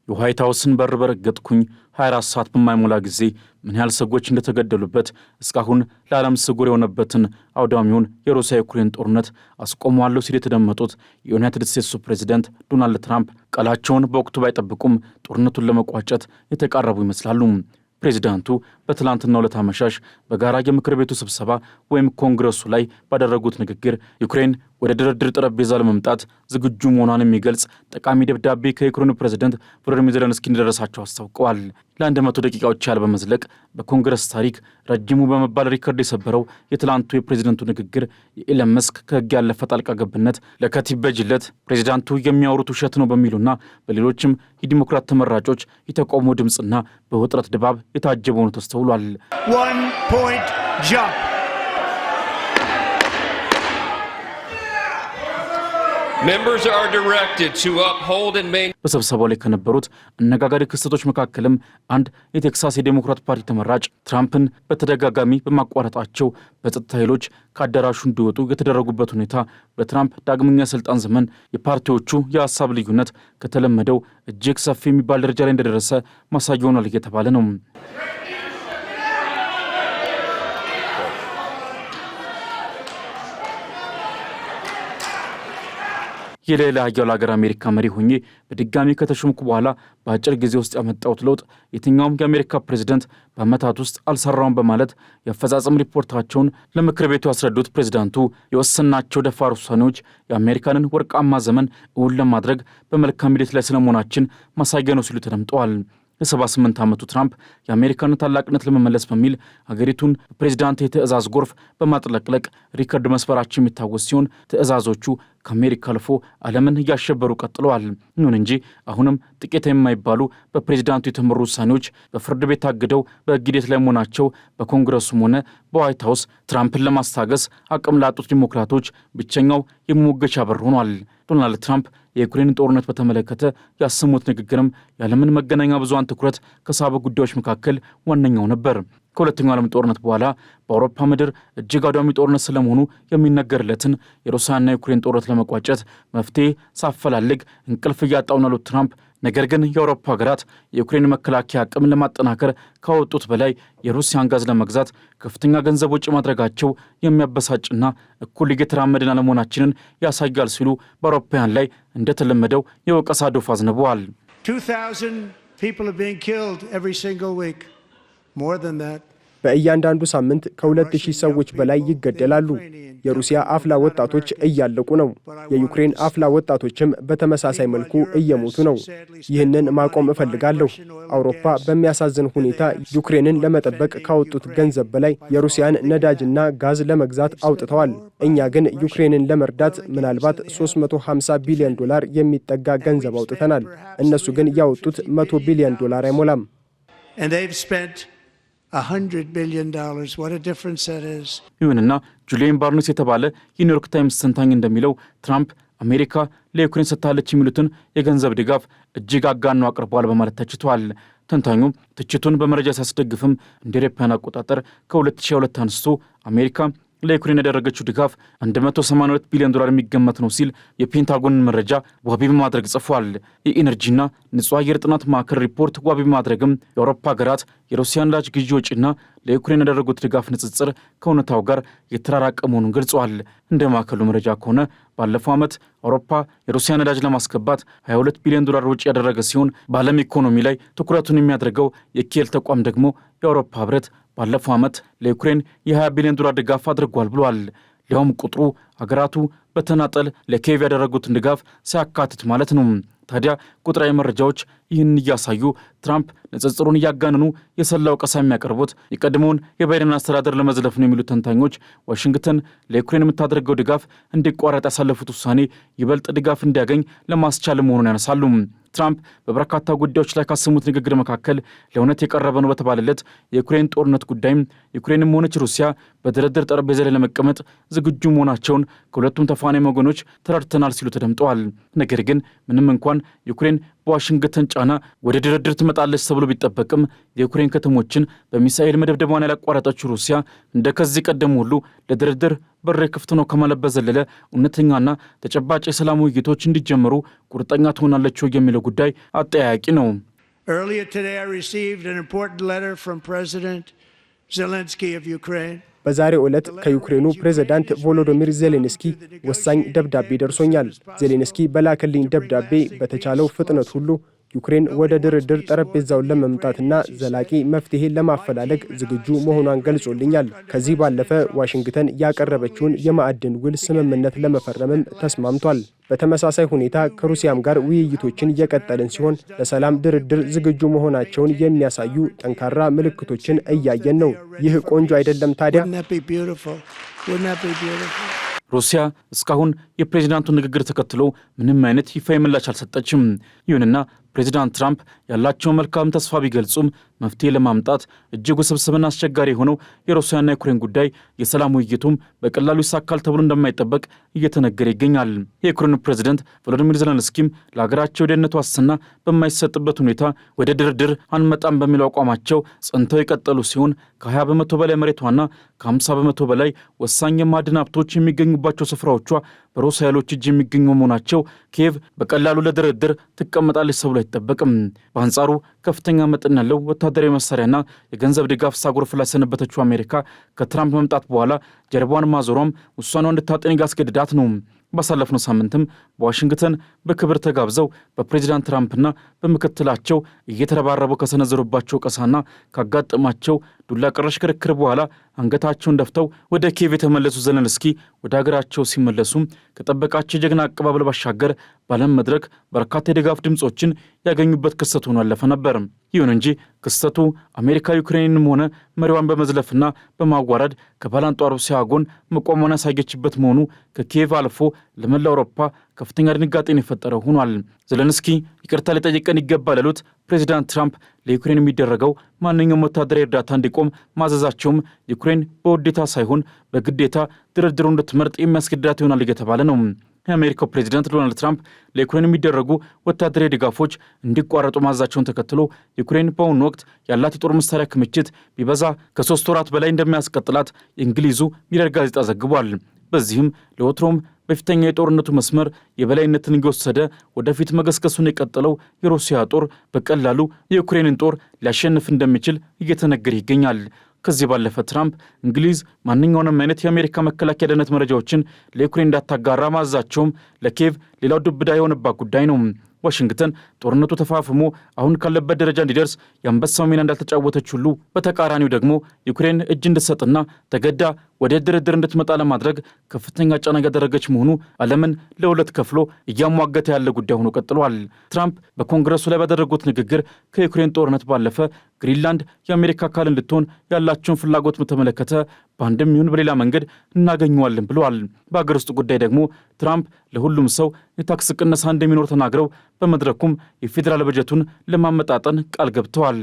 የዋይት ሃውስን በር በረገጥኩኝ 24 ሰዓት በማይሞላ ጊዜ ምን ያህል ሰዎች እንደተገደሉበት እስካሁን ለዓለም ስጉር የሆነበትን አውዳሚውን የሩሲያ ዩክሬን ጦርነት አስቆመዋለሁ ሲል የተደመጡት የዩናይትድ ስቴትሱ ፕሬዚደንት ዶናልድ ትራምፕ ቃላቸውን በወቅቱ ባይጠብቁም ጦርነቱን ለመቋጨት የተቃረቡ ይመስላሉ። ፕሬዚዳንቱ በትላንትናው ዕለት አመሻሽ በጋራ የምክር ቤቱ ስብሰባ ወይም ኮንግረሱ ላይ ባደረጉት ንግግር ዩክሬን ወደ ድርድር ጠረጴዛ ለመምጣት ዝግጁ መሆኗን የሚገልጽ ጠቃሚ ደብዳቤ ከዩክሬኑ ፕሬዝዳንት ቮሎዲሚር ዜሌንስኪ እንደደረሳቸው አስታውቀዋል። ለ100 ደቂቃዎች ያህል በመዝለቅ በኮንግረስ ታሪክ ረጅሙ በመባል ሪከርድ የሰበረው የትላንቱ የፕሬዝዳንቱ ንግግር የኤለን መስክ ከሕግ ያለፈ ጣልቃ ገብነት ለከቲብ በጅለት ፕሬዝዳንቱ የሚያወሩት ውሸት ነው በሚሉና በሌሎችም የዲሞክራት ተመራጮች የተቃውሞ ድምፅና በውጥረት ድባብ የታጀበ ሆኖ ተስተውሏል። በስብሰባው ላይ ከነበሩት አነጋጋሪ ክስተቶች መካከልም አንድ የቴክሳስ የዴሞክራት ፓርቲ ተመራጭ ትራምፕን በተደጋጋሚ በማቋረጣቸው በጸጥታ ኃይሎች ከአዳራሹ እንዲወጡ የተደረጉበት ሁኔታ በትራምፕ ዳግመኛ ስልጣን ዘመን የፓርቲዎቹ የሀሳብ ልዩነት ከተለመደው እጅግ ሰፊ የሚባል ደረጃ ላይ እንደደረሰ ማሳያ ሆኗል እየተባለ ነው። የሌላ ሀያል ሀገር አሜሪካ መሪ ሆኜ በድጋሚ ከተሾምኩ በኋላ በአጭር ጊዜ ውስጥ ያመጣሁት ለውጥ የትኛውም የአሜሪካ ፕሬዝዳንት በዓመታት ውስጥ አልሰራውም በማለት የአፈጻጸም ሪፖርታቸውን ለምክር ቤቱ ያስረዱት ፕሬዝዳንቱ የወሰናቸው ደፋር ውሳኔዎች የአሜሪካንን ወርቃማ ዘመን እውን ለማድረግ በመልካም ሂደት ላይ ስለመሆናችን ማሳያ ነው ሲሉ ተደምጠዋል። የ78 ዓመቱ ትራምፕ የአሜሪካን ታላቅነት ለመመለስ በሚል ሀገሪቱን በፕሬዝዳንት የትዕዛዝ ጎርፍ በማጥለቅለቅ ሪከርድ መስፈራቸው የሚታወስ ሲሆን ትዕዛዞቹ ከአሜሪካ አልፎ ዓለምን እያሸበሩ ቀጥለዋል። ይሁን እንጂ አሁንም ጥቂት የማይባሉ በፕሬዝዳንቱ የተመሩ ውሳኔዎች በፍርድ ቤት ታግደው በሕግ ሂደት ላይ መሆናቸው በኮንግረሱም ሆነ በዋይት ሃውስ ትራምፕን ለማስታገስ አቅም ላጡት ዲሞክራቶች ብቸኛው የመሞገቻ በር ሆኗል። ዶናልድ ትራምፕ የዩክሬንን ጦርነት በተመለከተ ያሰሙት ንግግርም የዓለምን መገናኛ ብዙሃን ትኩረት ከሳበ ጉዳዮች መካከል ዋነኛው ነበር። ከሁለተኛው ዓለም ጦርነት በኋላ በአውሮፓ ምድር እጅግ አውዳሚ ጦርነት ስለመሆኑ የሚነገርለትን የሩሲያና የዩክሬን ጦርነት ለመቋጨት መፍትሄ ሳፈላልግ እንቅልፍ እያጣሁ ነው ያሉት ትራምፕ ነገር ግን የአውሮፓ ሀገራት የዩክሬን መከላከያ አቅም ለማጠናከር ካወጡት በላይ የሩሲያን ጋዝ ለመግዛት ከፍተኛ ገንዘብ ወጪ ማድረጋቸው የሚያበሳጭና እኩል እየተራመድን አለመሆናችንን ያሳያል ሲሉ በአውሮፓውያን ላይ እንደተለመደው የወቀሳ ዶፍ አዝንበዋል። 2,000 people are being killed every single week. More than that. በእያንዳንዱ ሳምንት ከ2000 ሰዎች በላይ ይገደላሉ። የሩሲያ አፍላ ወጣቶች እያለቁ ነው። የዩክሬን አፍላ ወጣቶችም በተመሳሳይ መልኩ እየሞቱ ነው። ይህንን ማቆም እፈልጋለሁ። አውሮፓ በሚያሳዝን ሁኔታ ዩክሬንን ለመጠበቅ ካወጡት ገንዘብ በላይ የሩሲያን ነዳጅና ጋዝ ለመግዛት አውጥተዋል። እኛ ግን ዩክሬንን ለመርዳት ምናልባት $350 ቢሊዮን የሚጠጋ ገንዘብ አውጥተናል። እነሱ ግን ያወጡት $100 ቢሊዮን አይሞላም። And they've spent $100 billion. What a difference that is. ይሁንና ጁሊያን ባርንስ የተባለ የኒውዮርክ ታይምስ ተንታኝ እንደሚለው ትራምፕ አሜሪካ ለዩክሬን ሰጥታለች የሚሉትን የገንዘብ ድጋፍ እጅግ አጋነው አቅርበዋል በማለት ተችቷል። ተንታኙ ትችቱን በመረጃ ሲያስደግፍም እንደ አውሮፓውያን አቆጣጠር ከ2002 አንስቶ አሜሪካ ለዩክሬን ያደረገችው ድጋፍ $182 ቢሊዮን የሚገመት ነው ሲል የፔንታጎንን መረጃ ዋቢ በማድረግ ጽፏል። የኢነርጂና ንጹህ አየር ጥናት ማዕከል ሪፖርት ዋቢ በማድረግም የአውሮፓ ሀገራት የሩሲያን ነዳጅ ግዢ ወጪና ለዩክሬን ያደረጉት ድጋፍ ንጽጽር ከእውነታው ጋር የተራራቀ መሆኑን ገልጸዋል። እንደ ማዕከሉ መረጃ ከሆነ ባለፈው ዓመት አውሮፓ የሩሲያ ነዳጅ ለማስገባት $22 ቢሊዮን ወጪ ያደረገ ሲሆን በዓለም ኢኮኖሚ ላይ ትኩረቱን የሚያደርገው የኪየል ተቋም ደግሞ የአውሮፓ ህብረት ባለፈው ዓመት ለዩክሬን የ$20 ቢሊዮን ድጋፍ አድርጓል ብሏል። ሊያውም ቁጥሩ አገራቱ በተናጠል ለኪየቭ ያደረጉትን ድጋፍ ሲያካትት ማለት ነው። ታዲያ ቁጥራዊ መረጃዎች ይህን እያሳዩ ትራምፕ ንጽጽሩን እያጋነኑ የሰላ ወቀሳ የሚያቀርቡት የቀድሞውን የባይደን አስተዳደር ለመዝለፍ ነው የሚሉት ተንታኞች ዋሽንግተን ለዩክሬን የምታደርገው ድጋፍ እንዲቋረጥ ያሳለፉት ውሳኔ ይበልጥ ድጋፍ እንዲያገኝ ለማስቻል መሆኑን ያነሳሉ። ትራምፕ በበርካታ ጉዳዮች ላይ ካሰሙት ንግግር መካከል ለእውነት የቀረበ ነው በተባለለት የዩክሬን ጦርነት ጉዳይም ዩክሬንም ሆነች ሩሲያ በድርድር ጠረጴዛ ላይ ለመቀመጥ ዝግጁ መሆናቸውን ከሁለቱም ተፋናሚ ወገኖች ተረድተናል ሲሉ ተደምጠዋል። ነገር ግን ምንም እንኳን ዩክሬን በዋሽንግተን ጫና ወደ ድርድር ትመጣለች ተብሎ ቢጠበቅም የዩክሬን ከተሞችን በሚሳኤል መደብደቧን ያላቋረጠችው ሩሲያ እንደ ከዚህ ቀደም ሁሉ ለድርድር በር ክፍት ነው ከማለት በዘለለ እውነተኛና ተጨባጭ የሰላም ውይይቶች እንዲጀመሩ ቁርጠኛ ትሆናለች የሚለው ጉዳይ አጠያያቂ ነው። Earlier today I received an important letter from President Zelensky of Ukraine. በዛሬው ዕለት ከዩክሬኑ ፕሬዝዳንት ቮሎዶሚር ዜሌንስኪ ወሳኝ ደብዳቤ ደርሶኛል። ዜሌንስኪ በላከልኝ ደብዳቤ በተቻለው ፍጥነት ሁሉ ዩክሬን ወደ ድርድር ጠረጴዛውን ለመምጣትና ዘላቂ መፍትሄ ለማፈላለግ ዝግጁ መሆኗን ገልጾልኛል። ከዚህ ባለፈ ዋሽንግተን ያቀረበችውን የማዕድን ውል ስምምነት ለመፈረምም ተስማምቷል። በተመሳሳይ ሁኔታ ከሩሲያም ጋር ውይይቶችን እየቀጠልን ሲሆን ለሰላም ድርድር ዝግጁ መሆናቸውን የሚያሳዩ ጠንካራ ምልክቶችን እያየን ነው። ይህ ቆንጆ አይደለም ታዲያ? ሩሲያ እስካሁን የፕሬዚዳንቱን ንግግር ተከትሎ ምንም አይነት ይፋዊ ምላሽ አልሰጠችም። ይሁንና ፕሬዚዳንት ትራምፕ ያላቸውን መልካም ተስፋ ቢገልጹም መፍትሄ ለማምጣት እጅግ ውስብስብና አስቸጋሪ የሆነው የሩሲያና የዩክሬን ጉዳይ የሰላም ውይይቱም በቀላሉ ይሳካል ተብሎ እንደማይጠበቅ እየተነገረ ይገኛል። የዩክሬኑ ፕሬዚደንት ቮሎዲሚር ዜሌንስኪም ለሀገራቸው የደህንነት ዋስትና በማይሰጥበት ሁኔታ ወደ ድርድር አንመጣም በሚለው አቋማቸው ጸንተው የቀጠሉ ሲሆን ከ20 በመቶ በላይ መሬቷና ከ50 በመቶ በላይ ወሳኝ የማዕድን ሀብቶች የሚገኙባቸው ስፍራዎቿ በሩሲያ ኃይሎች እጅ የሚገኙ መሆናቸው ኪየቭ በቀላሉ ለድርድር ትቀመጣለች ተብሎ አይጠበቅም። በአንጻሩ ከፍተኛ መጠን ያለው ወታደራዊ መሳሪያና የገንዘብ ድጋፍ ሳጎርፍላት የሰነበተችው አሜሪካ ከትራምፕ መምጣት በኋላ ጀርባዋን ማዞሯም ውሳኔዋን እንድታጤን ያስገድዳት ነው። ባሳለፍነው ሳምንትም በዋሽንግተን በክብር ተጋብዘው በፕሬዚዳንት ትራምፕና በምክትላቸው እየተረባረቡ ከሰነዘሩባቸው ቀሳና ካጋጠማቸው ዱላ ቀረሽ ክርክር በኋላ አንገታቸውን ደፍተው ወደ ኪየቭ የተመለሱ ዜሌንስኪ ወደ ሀገራቸው ሲመለሱም ከጠበቃቸው የጀግና አቀባበል ባሻገር በዓለም መድረክ በርካታ የድጋፍ ድምፆችን ያገኙበት ክስተት ሆኖ ያለፈ ነበር። ይሁን እንጂ ክስተቱ አሜሪካ ዩክሬንንም ሆነ መሪዋን በመዝለፍና በማዋረድ ከባላንጧ ሩሲያ ጎን መቆሟን ያሳየችበት መሆኑ ከኪየቭ አልፎ ለመላ አውሮፓ ከፍተኛ ድንጋጤን የፈጠረ ሆኗል። ዜሌንስኪ ይቅርታ ሊጠይቀን ይገባል ያሉት ፕሬዚዳንት ትራምፕ ለዩክሬን የሚደረገው ማንኛውም ወታደራዊ እርዳታ እንዲቆም ማዘዛቸውም ዩክሬን በውዴታ ሳይሆን በግዴታ ድርድሩ እንድትመርጥ የሚያስገድዳት ይሆናል እየተባለ ነው። የአሜሪካው ፕሬዚዳንት ዶናልድ ትራምፕ ለዩክሬን የሚደረጉ ወታደራዊ ድጋፎች እንዲቋረጡ ማዘዛቸውን ተከትሎ ዩክሬን በአሁኑ ወቅት ያላት የጦር መሳሪያ ክምችት ቢበዛ ከ3 ወራት በላይ እንደሚያስቀጥላት የእንግሊዙ ሚረር ጋዜጣ ዘግቧል። በዚህም ለወትሮም በፊተኛ የጦርነቱ መስመር የበላይነትን እየወሰደ ወደፊት መገስገሱን የቀጠለው የሩሲያ ጦር በቀላሉ የዩክሬንን ጦር ሊያሸንፍ እንደሚችል እየተነገረ ይገኛል። ከዚህ ባለፈ ትራምፕ እንግሊዝ ማንኛውንም አይነት የአሜሪካ መከላከያ ደህንነት መረጃዎችን ለዩክሬን እንዳታጋራ ማዘዛቸውም ለኪየቭ ሌላው ዱብዳ የሆነባት ጉዳይ ነው። ዋሽንግተን ጦርነቱ ተፋፍሞ አሁን ካለበት ደረጃ እንዲደርስ የአንበሳው ሚና እንዳልተጫወተች ሁሉ በተቃራኒው ደግሞ ዩክሬን እጅ እንድትሰጥና ተገዳ ወደ ድርድር እንድትመጣ ለማድረግ ከፍተኛ ጫና ያደረገች መሆኑ ዓለምን ለሁለት ከፍሎ እያሟገተ ያለ ጉዳይ ሆኖ ቀጥሏል። ትራምፕ በኮንግረሱ ላይ ባደረጉት ንግግር ከዩክሬን ጦርነት ባለፈ ግሪንላንድ የአሜሪካ አካል እንድትሆን ያላቸውን ፍላጎት በተመለከተ በአንድም ይሁን በሌላ መንገድ እናገኘዋለን ብለዋል። በአገር ውስጥ ጉዳይ ደግሞ ትራምፕ ለሁሉም ሰው የታክስ ቅነሳ እንደሚኖር ተናግረው በመድረኩም የፌዴራል በጀቱን ለማመጣጠን ቃል ገብተዋል።